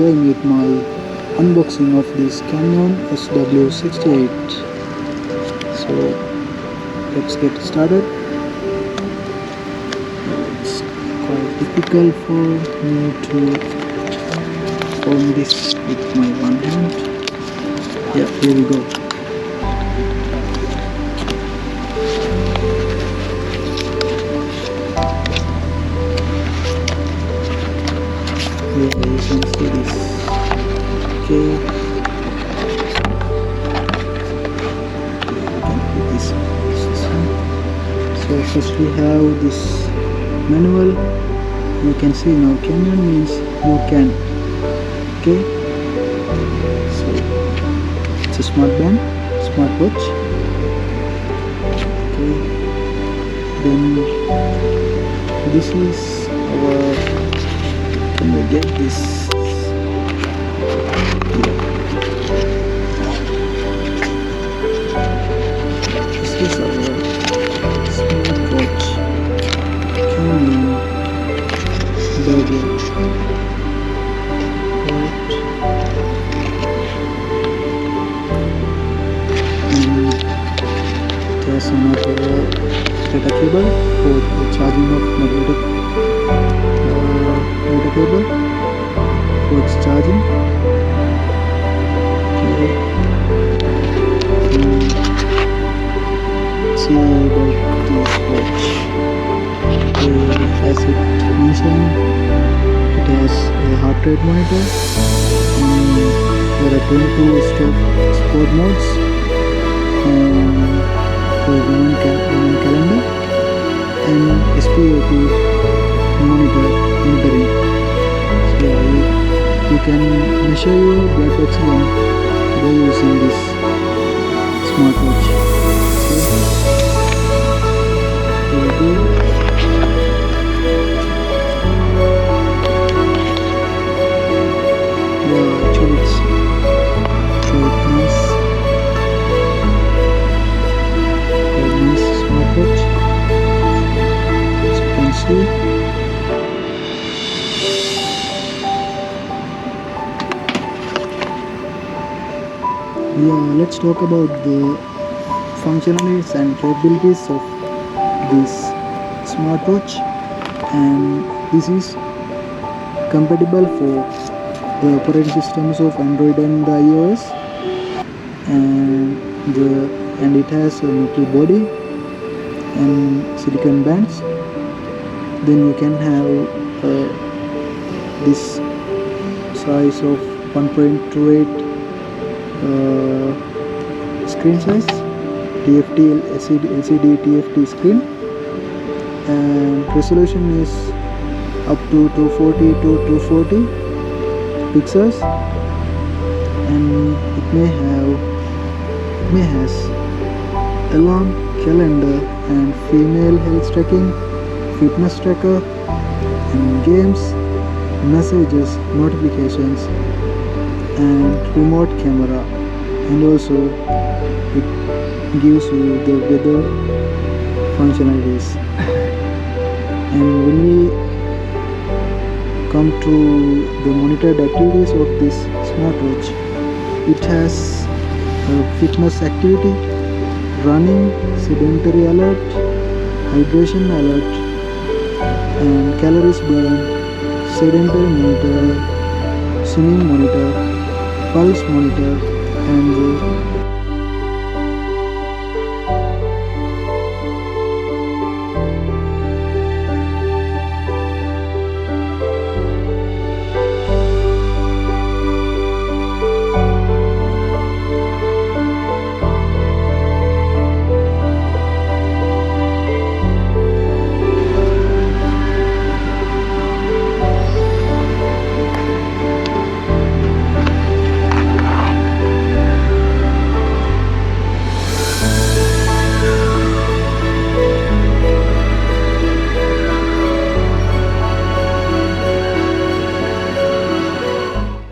enjoying with my unboxing of this Canyon SW68. So let's get started. It's quite difficult for me to form this with my one hand. Yeah, here we go. Here you can see this. Okay, you can put this one. So first we have this manual. You can see now Canyon means you can. Okay, so it's a smartwatch. Okay, then this is our, can we get this? This is our smartwatch, Canyon Badian. There's another data cable for the charging of magnetic data cable for its charging. Okay. See about this watch. As it mentioned, it has a heart rate monitor. There are 22 sport modes. For women calendar and SPO2 monitoring. So you can measure your blood oxygen by using this smartwatch. Okay. Here we go. Yeah, actually it's quite nice. Smartwatch, as you can see. Yeah, let's talk about the functionalities and capabilities of this smartwatch. And this is compatible for the operating systems of Android and the iOS, and it has a metal body and silicon bands. Then you can have this size of 1.28 screen size, TFT LCD TFT screen, and resolution is up to 240 to 240 pixels, and it has alarm, calendar and female health tracking, fitness tracker, and games, messages, notifications, and remote camera, and also it gives you the weather functionalities. And when we come to the monitored activities of this smartwatch, it has a fitness activity, running, sedentary alert, hydration alert, and calories burned, sedentary monitor, swimming monitor, pulse monitor, and the